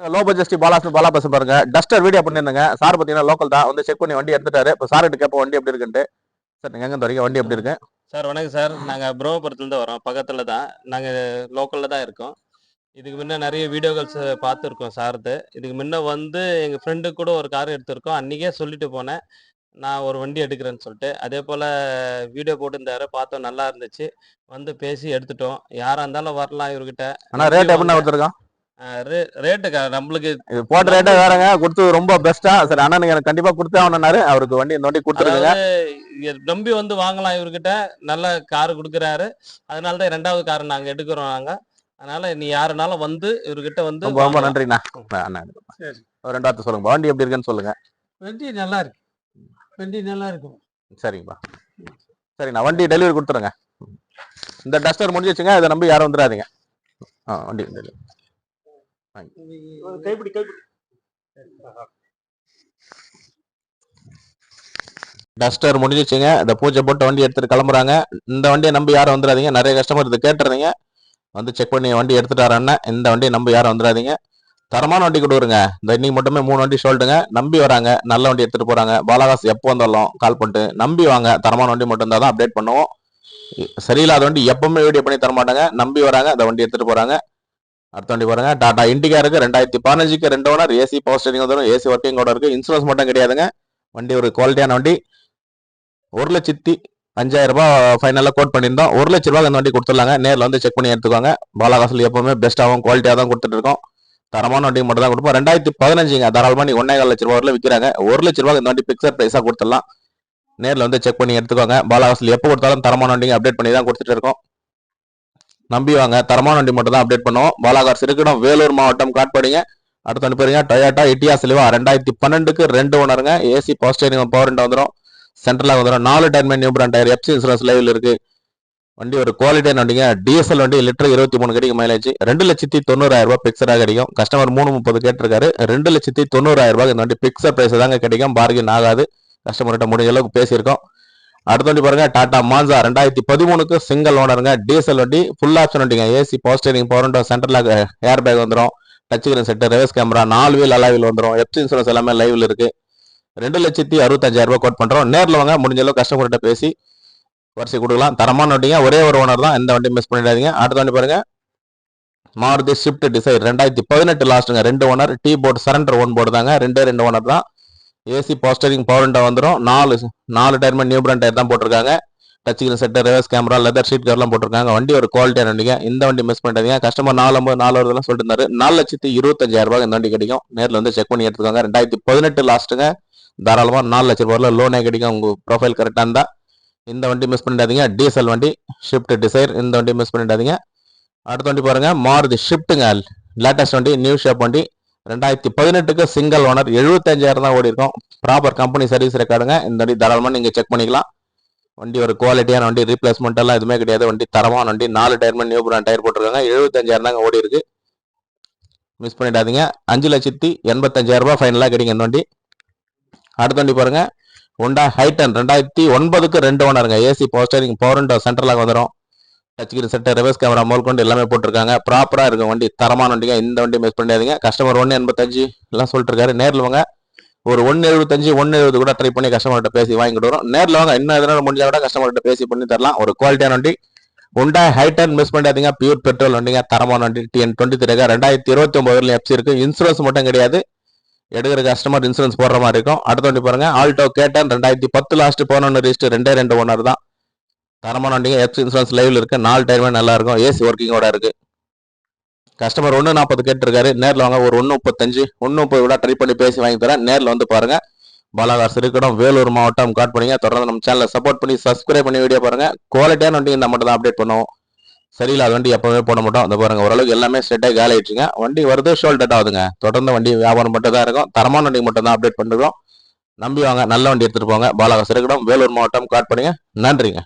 Low budget Bala bus பாருங்க. Duster video பண்ணிருந்தேங்க. Sir பார்த்தீங்கன்னா லோக்கல் தான் வந்து செக் பண்ணி வண்டி எடுத்துட்டாரு. இப்போ சார் கிட்ட கேட்போம் வண்டி எப்படி இருக்குன்ட்டு. சார் நீங்க எங்க வரைக்கும் வண்டி எப்படி இருக்கு? சார் வணக்கம் சார். நாங்க புரோபுரத்துலேருந்து வரோம். பக்கத்துல தான். நாங்க லோக்கல்ல தான் இருக்கோம். இதுக்கு முன்ன நெறைய வீடியோகள்ஸ் பார்த்துருக்கோம் சார்து. இதுக்கு முன்ன வந்து எங்க ஃப்ரெண்டு கூட ஒரு கார் எடுத்திருக்கோம். அன்னைக்கே சொல்லிட்டு போனேன். நான் ஒரு வண்டி எடுக்கிறேன்னு சொல்லிட்டு. அதேபோல வீடியோ போட்டிருந்தாரு. பார்த்தோம் நல்லா இருந்துச்சு. வந்து பேசி எடுத்துட்டோம். யாரா இருந்தாலும் வரலாம் இவர்கிட்ட. ஆனா நம்பி ரேட் எப்படின்னா வாங்க. கொடுத்துருக்கான்? ரேட்டுக்கா நம்மளுக்கு இது போட்ட ரேட்டே வேறங்க. கொடுத்து ரொம்ப பெஸ்டா சரி அண்ணனுக்கு எனக்கு கண்டிப்பா கொடுத்தே ஆகணும்னாரு. அவருக்கு வண்டி இந்த வண்டி கொடுத்துருங்க. நம்பி வந்து வாங்கலாம் இவர்கிட்ட. நல்ல கார் குடுக்குறாரு. அதனால தான் 2வது கார் நாங்க எடுக்கிறோம் நாங்க. அதனால நீ யாருனாலும் வந்து இவர்கிட்ட வந்து ரொம்ப ரொம்ப வாங்கலாம். நன்றிண்ணா. அண்ணா சரி. ஒரு 2 வார்த்தை சொல்லுங்க. வண்டி எப்படி இருக்குன்னு சொல்லுங்க. வண்டி நல்லா இருக்கு. வண்டி நல்லா இருக்கும். சரிங்கப்பா. சரிண்ணா வண்டி டெலிவரி கொடுத்துருங்க. இந்த டஸ்டர் முடிஞ்சிச்சுங்க. இதை நம்பி யாரும் வந்துடாதீங்க. வண்டி டெலிவரி. கைப்பிடி கைப்பிடி. டஸ்டர் முடிஞ்சிச்சுங்க. இந்த பூஜை போட்டு வண்டி எடுத்துட்டு கிளம்புறாங்க. இந்த வண்டியை நம்பி யாரும் வந்துடாதீங்க. நிறைய கஸ்டமர் இது கேட்டுறீங்க. வந்து செக் பண்ணி வண்டி எடுத்துட்டாரண்ணா. இந்த வண்டியை நம்பி யாரும் வந்துடாதீங்க. தரமான வண்டி கொடுக்குறங்க. இந்த இன்னைக்கு மட்டுமே 3 வண்டி சொல்லிட்டுங்க. நம்பி வராங்க. நல்ல வண்டி எடுத்துட்டு போறாங்க. பாலாகாஸ் எப்போ வந்தாலும் கால் பண்ணிட்டு நம்பி வாங்க. தரமான வண்டி மட்டும் இருந்தால் தான் அப்டேட் பண்ணுவோம். சரியில்லாத வண்டி எப்பவுமே வீடியோ பண்ணி தர மாட்டாங்க. நம்பி வராங்க. அந்த வண்டி எடுத்துட்டு போறாங்க. அடுத்த வண்டி பாருங்க. டாடா இண்டிகா இருக்கு. 2015க்கு 2 ஓனர். ஏசி பவர் ஸ்டீரிங் வந்துடும். ஏசி ஒர்க்கிங் கூட இருக்கு. இன்சூரன்ஸ் மட்டும் கிடையாதுங்க. வண்டி ஒரு குவாலிட்டியான வண்டி. 1,05,000 ரூபாய் ஃபைனலாக கோட் பண்ணியிருந்தோம். 1 லட்ச ரூபாய் அந்த வண்டி கொடுத்துடலாங்க. நேரில் வந்து செக் பண்ணி எடுத்துக்கோங்க. பாலாகாசில் எப்பவுமே பெஸ்ட்டாகவும் குவாலிட்டியாக தான் கொடுத்துட்டு இருக்கோம். தரமான வண்டி மட்டும் தான் கொடுப்போம். 2015ங்க தாராளமாக நீ 1,4 லட்ச ரூபாய் விற்கிறாங்க. 1 லட்ச ரூபாய் இந்த வண்டி பிக்சர் பிரைஸாக கொடுத்துடலாம். நேரில் வந்து செக் பண்ணி எடுத்துக்கோங்க. பாலாகாசில் எப்போ கொடுத்தாலும் தரமான வண்டிங்க அப்டேட் பண்ணி தான் கொடுத்துட்டு இருக்கோம். நம்பி வாங்க. தரமான வண்டி மட்டும் தான் அப்டேட் பண்ணுவோம். பாலாகாஸ் இருக்கணும். வேலூர் மாவட்டம் காட்பாடிங்க. அடுத்து வந்து பாருங்க டொயோட்டா இட்டியா சிலிவா 2012க்கு 2 ஓனருங்க. AC power steering power window வந்துடும். சென்ட்ரலாக வந்துடும். 4 டயர்மே new brand tyre. FC insurance லைவ்ல இருக்கு. வண்டி ஒரு குவாலிட்டியான வண்டிங்க. டிஎஸ்எல் வண்டி லிட்டர் 23 கிடைக்கும் மைலேஜ். 2,90,000 ரூபாய் பிக்சராக கிடைக்கும். கஸ்டமர் 330 கேட்டிருக்காரு. 2,90,000 ரூபாய் இந்த வண்டி பிக்சர் பிரைஸ் தாங்க கிடைக்கும். பார்கின் ஆகாது. கஸ்டமர்கிட்ட முடிஞ்ச அளவுக்கு பேசியிருக்கோம். அடுத்த வண்டி பாருங்க டாடா மான்சா 2013க்கு சிங்கிள் ஓனருங்க. டீசல் வண்டி ஃபுல் ஆப்ஷன் வண்டிங்க. AC power steering power window சென்ட்ரலாக ஏர் பேக் வந்துடும். Touch screen set reverse camera 4 wheel அலாவில் வந்துடும். எஃப்சி இன்சூரன்ஸ் எல்லாமே லைவ்ல இருக்கு. 2,65,000 ரூபாய் கோட் பண்றோம். நேரில் வாங்க. முடிஞ்ச அளவுக்கு கஸ்டமர்கிட்ட பேசி வரிசை கொடுக்கலாம். தரமான வண்டிங்க. ஒரே ஒரு ஓனர் தான். இந்த வண்டி மிஸ் பண்ணிடாதீங்க. அடுத்த வண்டி பாருங்க மாருதி ஸ்விஃப்ட் டிசைர் 2018 லாஸ்ட்டுங்க. 2 owner. T board surrender 1 board தாங்க. 2 ஓனர் தான். AC power steering power window வந்துடும். 4 டயர்மே நியூ பிராண்ட் டயர் தான் போட்டிருக்காங்க. Touch screen set reverse camera leather seat கவர்லாம் போட்டிருக்காங்க. வண்டி ஒரு குவாலிட்டியான வண்டிங்க. இந்த வண்டி மிஸ் பண்ணிடாதீங்க. கஸ்டமர் 4 வருதுலாம் சொல்லிட்டு இருந்தாரு. 4,25,000 ரூபாய் இந்த வண்டி கிடைக்கும். நேரில் வந்து செக் பண்ணி எடுத்துக்கோங்க. 2018 லாஸ்ட்டுங்க. தாராளமாக 4 லட்ச ரூபாயில லோனே கிடைக்கும். உங்க ப்ரொஃபைல் கரெக்டாக இருந்தா இந்த வண்டி மிஸ் பண்ணிடாதீங்க. டீசல் வண்டி ஷிஃப்ட் டிசைர். இந்த வண்டி மிஸ் பண்ணிடாதீங்க. அடுத்த வண்டி பாருங்க மாருதி ஷிஃப்ட்டுங்க. லேட்டஸ்ட் வண்டி நியூ ஷேப் வண்டி. 2018க்கு சிங்கிள் ஓனர். 75,000 தான் ஓடி இருக்கும். ப்ராப்பர் கம்பெனி சர்வீஸ் ரெக்கார்டுங்க. இந்த வண்டி தாராளமாக நீங்க செக் பண்ணிக்கலாம். வண்டி ஒரு குவாலிட்டியான வண்டி. ரீப்ளேஸ்மெண்ட் எல்லாம் எதுவுமே கிடையாது. வண்டி தரமான வண்டி. 4 டயர்மே நியூ பிராண்ட் டயர் போட்டிருக்காங்க. 75,000 தாங்க ஓடி இருக்கு. மிஸ் பண்ணிடாதீங்க. 5,85,000 ரூபாய் ஃபைனலாக கிடைக்கும் இந்த வண்டி. அடுத்த வண்டி பாருங்க ஹோண்டா ஹைட்டன் 2009க்கு 2 ஓனருங்க. AC power steering power window சென்ட்ரலாக வந்துடும். Touch screen set reverse camera மோல் கொண்டு எல்லாமே போட்டிருக்காங்க. ப்ராப்பரா இருக்கும் வண்டி. தரமான வண்டிங்க. இந்த வண்டி மிஸ் பண்ணிடாதீங்க. கஸ்டமர் 1,85 எல்லாம் சொல்லிட்டு இருக்காரு. நேரில் வாங்க. ஒரு 1,75 1,70 கூட ட்ரை பண்ணி கஸ்டமர்கிட்ட பேசி வாங்கிட்டு வரும். நேரில் வாங்க. இன்னும் எதனால முடிஞ்சா கூட கஸ்டமர்கிட்ட பேசி பண்ணி தரலாம். ஒரு குவாலிட்டியான வண்டி. ஹோண்டா ஹைட்டன் மிஸ் பண்ணிடாதீங்க. பியூர் பெட்ரோல் வண்டிங்க. தரமான வண்டி. TN23 2029 எஃப்சி இருக்கு. இன்சூரன்ஸ் மட்டும் கிடையாது. எடுக்கிற கஸ்டமர் இன்சூரன்ஸ் போடுற மாதிரி இருக்கும். அடுத்த வண்டி பாருங்க ஆல்டோ கேட்டன் 2010 லாஸ்ட் 11 ரிஜிஸ்டர் 2 ஓனர் தான். தரமான வண்டிங்க. எஃப்சி இன்சூரன்ஸ் லைவ்ல இருக்கு. 4 டயர்மே நல்லா இருக்கும். ஏசி ஒர்க்கிங்கோட இருக்கு. கஸ்டமர் 1,40 கேட்டிருக்காரு. நேரில் வாங்க. ஒரு 1,35 1,30 கூட ட்ரை பண்ணி பேசி வாங்கி தரேன். நேரில் வந்து பாருங்க. பாலாகாஸ் இருக்கணும். வேலூர் மாவட்டம் காட்பாடிங்க. தொடர்ந்து நம்ம சேனலை சப்போர்ட் பண்ணி சப்ஸ்கிரைப் பண்ணி வீடியோ பாருங்க. குவாலிட்டியான வண்டி இந்த மட்டும் தான் அப்டேட் பண்ணுவோம். சரியில்லாத வண்டி எப்பவுமே போட மாட்டோம். அந்த பாருங்க ஓரளவுக்கு எல்லாமே ஸ்ட்ரெயிட்டாக காலி ஆயிடுச்சுங்க. வண்டி வருது ஷோல்ட் டேட் ஆகுதுங்க. தொடர்ந்து வண்டி வியாபாரம் மட்டும் தான் இருக்கும். தரமான வண்டி மட்டும் தான் அப்டேட் பண்ணுறோம். நம்பி வாங்க. நல்ல வண்டி எடுத்துட்டு போங்க. பாலாகாஸ் இருக்கணும். வேலூர் மாவட்டம் காட்பாடிங்க. நன்றிங்க.